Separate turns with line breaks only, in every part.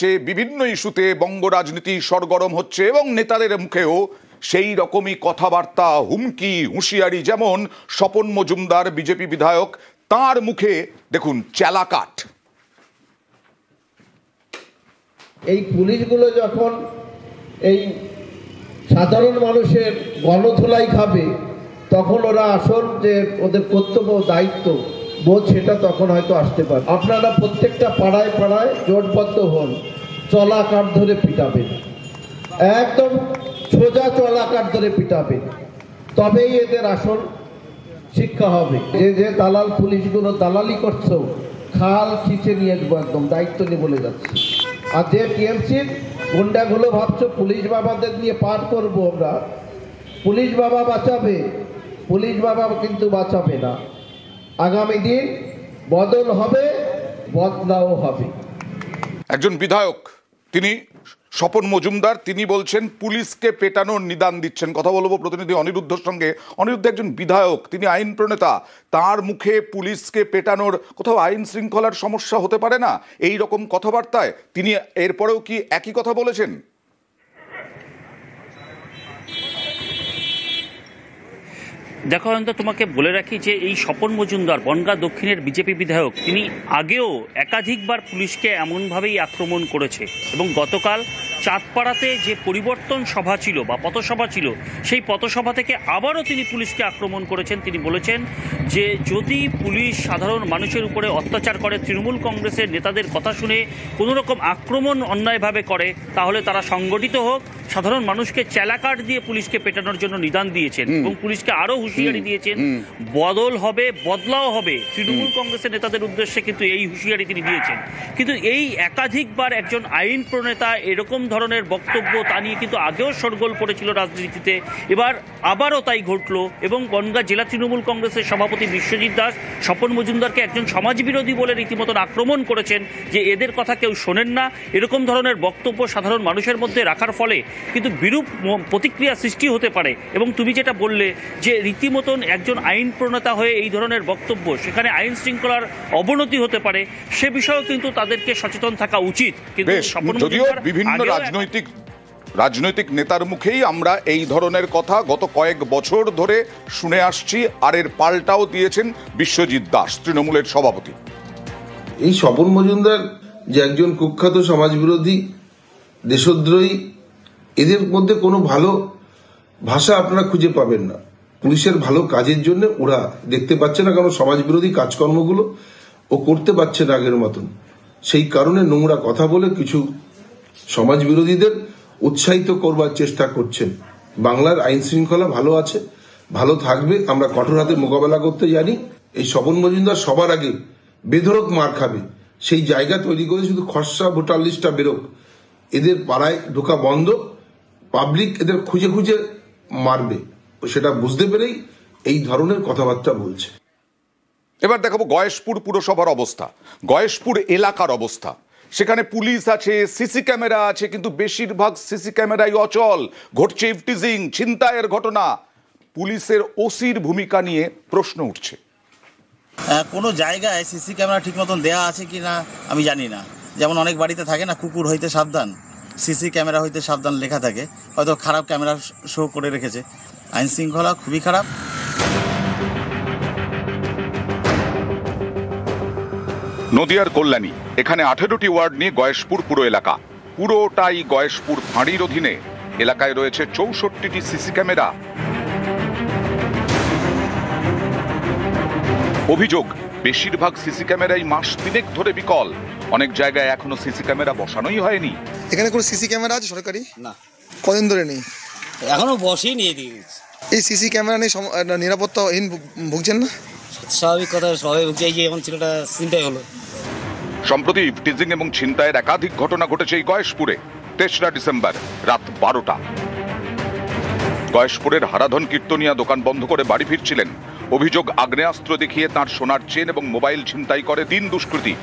যাচ্ছে, বিভিন্ন ইস্যুতে বঙ্গ রাজনীতি সরগরম হচ্ছে এবং নেতাদের মুখেও সেই রকমই কথাবার্তা, হুমকি, হুঁশিয়ারি। যেমন স্বপন মজুমদার বিজেপি বিধায়ক, তার মুখে দেখুন চেলাকাঠ।
এই পুলিশগুলো যখন এই সাধারণ মানুষের গণধোলাই খাবে, তখন ওরা আসল যে ওদের কর্তব্য দায়িত্ব বোধ সেটা তখন হয়তো আসতে পারে। আপনারা প্রত্যেকটা পাড়ায় পাড়ায় জোটবদ্ধ হন, চলাকাঠ ধরে পিটাবেন, একদম সোজা চলাকাঠ ধরে পিটাবেন, তবেই এদের আসল শিক্ষা হবে। যে দালাল পুলিশগুলো দালালি করছো, খাল খিচে নিয়ে আসবো, একদম দায়িত্ব নিয়ে বলে যাচ্ছে। আর যে টিএমসির গুন্ডাগুলো ভাবছো পুলিশ বাবাদের নিয়ে পার করবো আমরা, পুলিশ বাবা বাঁচাবে, পুলিশ বাবা কিন্তু বাঁচাবে না। আগামী দিন বদল হবে, বদলাও হবে।
একজন বিধায়ক, তিনি স্বপন মজুমদার, তিনি বলছেন পুলিশকে পেটানোর নিদান দিচ্ছেন। কথা বলবো প্রতিনিধি অনিরুদ্ধর সঙ্গে। অনিরুদ্ধ একজন বিধায়ক, তিনি আইন প্রণেতা, তার মুখে পুলিশকে পেটানোর, কোথাও আইন শৃঙ্খলার সমস্যা হতে পারে না এই রকম কথাবার্তায়? তিনি এরপরেও কি একই কথা বলেছেন?
দেখো অন্ত, তোমাকে বলে রাখি যে এই স্বপন মজুমদার বনগাঁ দক্ষিণের বিজেপি বিধায়ক, তিনি আগেও একাধিকবার পুলিশকে এমনভাবেই আক্রমণ করেছে এবং গতকাল চাঁদপাড়াতে যে পরিবর্তন সভা ছিল বা পথসভা ছিল, সেই পথসভা থেকে আবারও তিনি পুলিশকে আক্রমণ করেছেন। তিনি বলেছেন যে যদি পুলিশ সাধারণ মানুষের উপরে অত্যাচার করে, তৃণমূল কংগ্রেসের নেতাদের কথা শুনে কোনো রকম আক্রমণ অন্যায়ভাবে করে, তাহলে তারা সংগঠিত হোক। সাধারণ মানুষকে চেলাকাঠ দিয়ে পুলিশকে পেটানোর জন্য নিদান দিয়েছেন এবং পুলিশকে আরও হুঁশিয়ারি দিয়েছেন, বদল হবে, বদলাও হবে। তৃণমূল কংগ্রেসের নেতাদের উদ্দেশ্যে কিন্তু এই হুঁশিয়ারি তিনি দিয়েছেন। কিন্তু এই একাধিকবার একজন আইন প্রণেতা এরকম ধরনের বক্তব্য, তা নিয়ে কিন্তু আগেও শোরগোল পড়েছিল রাজনীতিতে, এবার আবারও তাই ঘটলো। এবং বনগাঁ জেলা তৃণমূল কংগ্রেসের সভাপতি বিশ্বজিৎ দাস স্বপন মজুমদারকে একজন সমাজবিরোধী বলে রীতিমতন আক্রমণ করেছেন, যে এদের কথা কেউ শোনেন না। এরকম ধরনের বক্তব্য সাধারণ মানুষের মধ্যে রাখার ফলে কিন্তু বিরূপ প্রতিক্রিয়া সৃষ্টি হতে পারে। এবং তুমি যেটা বললে যে রীতিমতন একজন আইন প্রণেতা হয়ে এই ধরনের বক্তব্য, সেখানে আইন শৃঙ্খলার অবনতি হতে পারে, সে বিষয়েও কিন্তু তাদেরকে সচেতন থাকা উচিত। কিন্তু
যদিও বিভিন্ন রাজনৈতিক নেতার মুখেই আমরা এই ধরনের কথা গত কয়েক বছর ধরে শুনে আসছি, আর এর পাল্টাও দিয়েছেন বিশ্বজিৎ দাস, তৃণমূলের সভাপতি।
এই স্বপন মজুমদার যে একজন কুখ্যাত সমাজবিরোধী, দেশদ্রোহী, এদের মধ্যে কোনো ভালো ভাষা আপনারা খুঁজে পাবেন না। পুলিশের ভালো কাজের জন্য ওরা দেখতে পাচ্ছে না, কারণ সমাজবিরোধী কাজকর্মগুলো ও করতে পারছে না আগের মতন। সেই কারণে নোংরা কথা বলে কিছু সমাজবিরোধীদের উৎসাহিত করবার চেষ্টা করছেন। বাংলার আইন শৃঙ্খলা ভালো আছে, ভালো থাকবে, আমরা কঠোর হাতে মোকাবেলা করতে জানি। এই স্বপন মজুমদার সবার আগে বেধড়ক মার খাবে, সেই জায়গা তৈরি করে শুধু খসড়া ভোটার লিস্টটা বেরোক, এদের পাড়ায় ঢোকা বন্ধ, পাবলিক এদের খুঁজে খুঁজে মারবে, সেটা বুঝতে পেরেই এই ধরনের কথাবার্তা বলছে।
এবার দেখাবো গয়েশপুর পুরসভার অবস্থা, গয়েশপুর এলাকার অবস্থা। সেখানে পুলিশ আছে, সিসি ক্যামেরা আছে, কিন্তু বেশিরভাগ সিসি ক্যামেরাই অচল। ঘটছে ইফটিজিং, ছিনতাইয়ের ঘটনা। পুলিশের ওসির ভূমিকা নিয়ে প্রশ্ন উঠছে।
কোনো জায়গায় সিসি ক্যামেরা ঠিক মতন দেওয়া আছে কি না আমি জানি না। যেমন অনেক বাড়িতে থাকে না, কুকুর হইতে সাবধান, সিসি ক্যামেরা হইতে সাবধান লেখা থাকে, হয়তো খারাপ ক্যামেরা শো করে রেখেছে। আইন শৃঙ্খলা খুবই খারাপ।
নদিয়ার কল্যাণী, এখানে 18টি ওয়ার্ড নিয়ে গয়েশপুর পুর এলাকা, পুরোটাই গয়েশপুর ফাঁড়ির অধীনে। এলাকায় রয়েছে 64টি সিসি ক্যামেরা। অভিযোগ, বেশিরভাগ সিসি ক্যামেরাই মাস 3 ধরে বিকল। অনেক জায়গায় এখনো সিসি ক্যামেরা বসানোই হয়নি।
এখানে কোনো সিসি ক্যামেরা আছে সরকারি?
না।
কদিন ধরে নেই?
এখনো বসেই নিয়ে দিয়েছে।
এই সিসি ক্যামেরা নেই, নিরাপত্তাহীন ভুগছেন না?
স্বাভাবিক কথা, সবাই ভুগছে। এই যে এখন ছেলেটা চিন্তাই হলো।
সম্প্রতি ইফটিজিং এবং ছিনতাইয়ের একাধিক ঘটনা ঘটেছে এই গয়েশপুরে। 3রা ডিসেম্বর রাত 12টা গয়েশপুরের হারাধন কীর্তনিয়া দোকান বন্ধ করে বাড়ি ফিরছিলেন। অভিযোগ, আগ্নেয়াস্ত্র দেখিয়ে তার সোনার চেন এবং মোবাইল ছিনতাই করে 3 দুষ্কৃতী।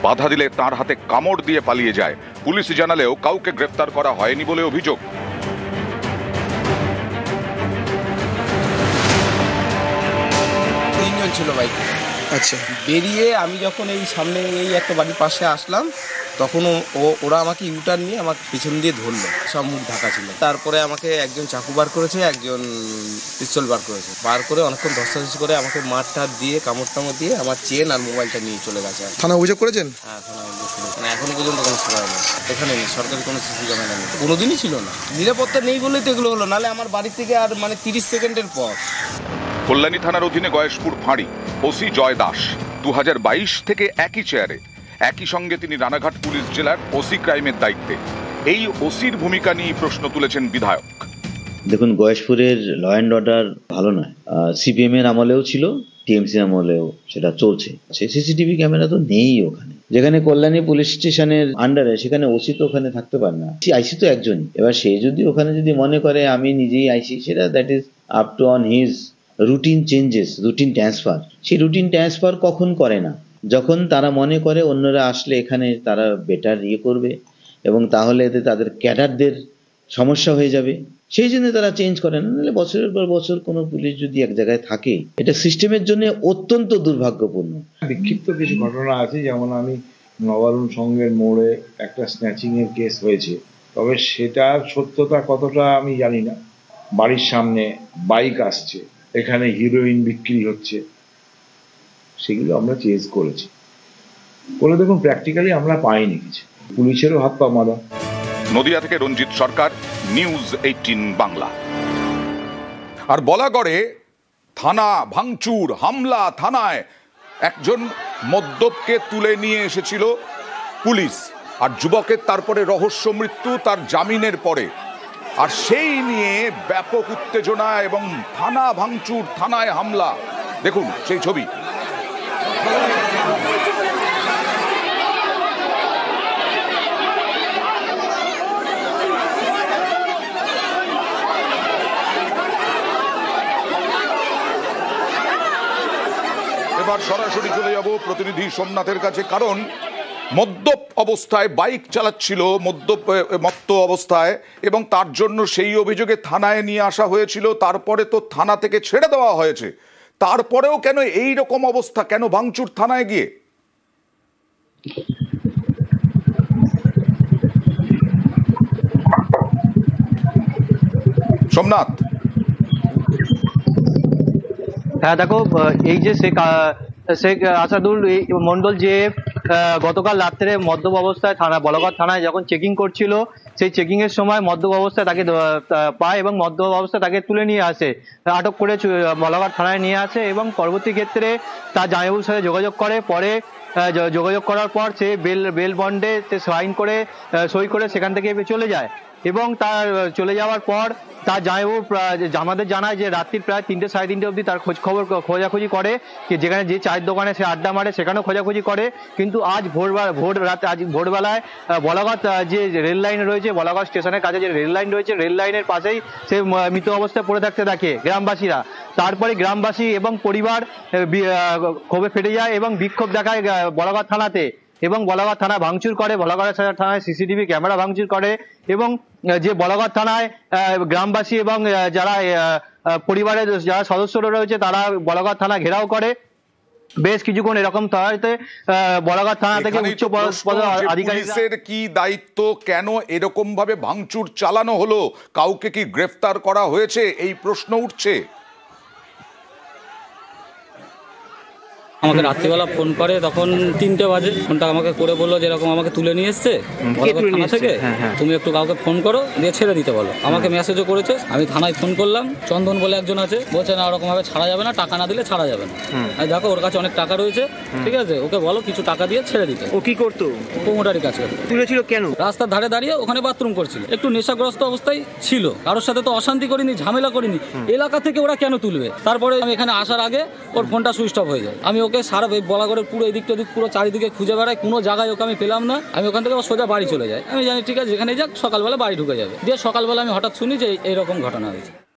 বাধা দিলে তার হাতে কামড় দিয়ে পালিয়ে যায়। পুলিশ জানালেও কাউকে গ্রেফতার করা হয়নি বলে অভিযোগ।
3 জন ছিল বাইকে।
আচ্ছা,
বেরিয়ে আমি যখন এই সামনে এই একটা বাড়ির পাশে আসলাম, তখন ওরা আমাকে ইউটার্ন নিয়ে আমার পিছন দিয়ে ধরলো, সব মুখ ঢাকা ছিল। তারপরে আমাকে একজন চাকু বার করেছে, একজন পিস্তল বার করেছে, বার করে অনেকক্ষণ ধস্তাধস্তি করে আমাকে মার টার দিয়ে কামড় টামড় দিয়ে আমার চেন আর মোবাইলটা নিয়ে চলে গেছে।
থানা অভিযোগ করেছেন?
হ্যাঁ, থানা অভিযোগ করেছে। মানে এখনো পর্যন্ত কোনো সুরাই নেই, এখানে নেই, সরকারি কোনো সিসি ক্যামেরা নেই, কোনোদিনই ছিল না। নিরাপত্তা নেই বলেই তো এগুলো হলো, নাহলে আমার বাড়ি থেকে আর মানে 30 সেকেন্ডের পর।
কল্যাণী থানার অধীনে গয়েশপুর ফাঁড়ি ওসি জয় দাস 2022 থেকে একই চেয়ারে, একই সঙ্গে তিনি রানাঘাট পুলিশ জেলার ওসি ক্রাইমের দায়িত্বে। এই ওসির ভূমিকা নিয়ে প্রশ্ন তুলেছেন বিধায়ক।
দেখুন, গয়েশপুরের ল অ্যান্ড অর্ডার ভালো নয়। সিপিএম এর আমলেও ছিল, টিএমসি আমলেও সেটা চলছে। সিসিটিভি ক্যামেরা তো নেই ওখানে। যেখানে কল্যাণী পুলিশ স্টেশনের আন্ডারে, সেখানে ওসি তো ওখানে থাকতে পারে না, আইসি তো একজনই। এবার সে যদি ওখানে যদি মনে করে আমি নিজেই আইসি, সেটা that is up to on his routine changes, routine transfer. সেই রুটিন ট্রান্সফার কখন করে না? যখন তারা মনে করে অন্যরা আসলে এখানে তারা বেটার করবে এবং তাহলে এতে তাদের ক্যাডারদের সমস্যা হয়ে যাবে, সেই জন্য তারা চেঞ্জ করে না। নাহলে বছরের পর বছর কোনো পুলিশ যদি এক জায়গায় থাকে, এটা সিস্টেমের জন্য অত্যন্ত দুর্ভাগ্যপূর্ণ।
বিক্ষিপ্ত কিছু ঘটনা আছে, যেমন আমি নবারুণ সঙ্গের মোড়ে একটা স্ন্যাচিং এর কেস হয়েছে, তবে সেটার সত্যতা কতটা আমি জানি না। বাড়ির সামনে বাইক আসছে, এখানে হিরোইন বিক্রি হচ্ছে, সেগুলো আমরা চেজ করেছি। বলে দেখুন, প্র্যাকটিক্যালি আমরা পাইনি কিছু, পুলিশেরও হাত পা বাঁধা।
নদিয়া থেকে রঞ্জিত সরকার, নিউজ 18 বাংলা। আর বলাগড়ে থানা ভাঙচুর, হামলা, থানায় একজন মদ্যপকে তুলে নিয়ে এসেছিল পুলিশ, আর যুবকের তারপরে রহস্য মৃত্যু তার জামিনের পরে। আর সেই নিয়ে ব্যাপক উত্তেজনা এবং থানা ভাঙচুর, থানায় হামলা। দেখুন সেই ছবি। এবার সরাসরি চলে যাব প্রতিনিধি সোমনাথের কাছে, কারণ মদ্যপ অবস্থায় বাইক চালাচ্ছিল, মত্ত অবস্থায়, এবং তার জন্য সেই অভিযোগে থানায় নিয়ে আসা হয়েছিল। তারপরে তো থানা থেকে ছেড়ে দেওয়া হয়েছে, তারপরেও কেন এই রকম অবস্থা, কেন ভাঙচুর থানায় গিয়ে? সোমনাথ।
হ্যাঁ দেখো, এই যে শেখ আসাদুল মন্ডল যে গতকাল রাত্রে মদ্যপ অবস্থায় বলাগড় থানায় যখন চেকিং করছিল, সেই চেকিং এর সময় মদ্যপ অবস্থায় তাকে পায় এবং মদ্যপ অবস্থায় তাকে তুলে নিয়ে আসে, আটক করে বলাগড় থানায় নিয়ে আসে এবং পরবর্তী ক্ষেত্রে তার জামাইবাবুর সাথে যোগাযোগ করে। পরে যোগাযোগ করার পর সে বেল বন্ডে সাইন করে সই করে সেখান থেকে চলে যায় এবং তার চলে যাওয়ার পর তার জামাইবাবু আমাদের জানায় যে রাত্রির প্রায় 3টে সাড়ে 3টে অবধি তার খোঁজাখুঁজি করে, যেখানে যে চায়ের দোকানে সে আড্ডা মারে সেখানেও খোঁজাখুঁজি করে। কিন্তু আজ ভোরবেলায় বলাগড় যে রেল লাইন রয়েছে, বলাগড় স্টেশনের কাছে যে রেল লাইন রয়েছে, রেল লাইনের পাশেই সে মৃত অবস্থায় পড়ে থাকতে দেখে গ্রামবাসীরা। তারপরে গ্রামবাসী এবং পরিবার ক্ষোভে ফেটে যায় এবং বিক্ষোভ দেখায় বলাগড় থানাতে এবং বলাগড় থানা ভাঙচুর করে, বলাগড় থানায় সিসিটিভি ক্যামেরা ভাঙচুর করে এবং যে বলাগড় থানায় গ্রামবাসী এবং যারা পরিবারের যারা সদস্যরা রয়েছে তারা বলাগড় থানা ঘেরাও করে। বেশ কিছুক্ষণ এরকম তাতে বলাগড় থানা থেকে উচ্চ
পুলিশের কি দায়িত্ব, কেন এরকম ভাবে ভাঙচুর চালানো হলো, কাউকে কি গ্রেফতার করা হয়েছে, এই প্রশ্ন উঠছে।
আমাকে রাত্রিবেলা ফোন করে, তখন 3টে বাজে, ফোনটা আমাকে করে বললো যে এরকম আমাকে তুলে নিয়ে এসছে থানা থেকে, তুমি একটু কাউকে ফোন করো, দিয়ে ছেড়ে দিতে বলো। আমাকে মেসেজও করেছে, আমি থানায় ফোন করলাম, চন্দন বলে একজন আছে, বলছে না ওরকম ভাবে ছাড়া যাবে না, টাকা না দিলে ছাড়া যাবে না। আর দেখো ওর কাছে অনেক টাকা রয়েছে, ঠিক আছে, ওকে বলো কিছু টাকা দিয়ে ছেড়ে দিতে।
ও কি করতো?
প্রোমোটারি কাজ করতো। তুলেছিল কেন? রাস্তার ধারে দাঁড়িয়ে ওখানে বাথরুম করছিল, একটু নেশাগ্রস্ত অবস্থায় ছিল, কারোর সাথে তো অশান্তি করিনি, ঝামেলা করিনি, এলাকা থেকে ওরা কেন তুলবে? তারপরে আমি এখানে আসার আগে ওর ফোনটা সুইচ অফ হয়ে যায়। আমি ওকে সারা বলাগড়ের পুরো এদিক ওদিক পুরো চারিদিকে খুঁজে বেড়াই, কোনো জায়গায় ওকে আমি পেলাম না। আমি ওখান থেকে সোজা বাড়ি চলে যাই, আমি জানি ঠিক আছে যেখানে যাক সকালবেলা বাড়ি ঢুকে যাবে। দিয়ে সকালবেলা আমি হঠাৎ শুনি যে এইরকম ঘটনা হয়েছে।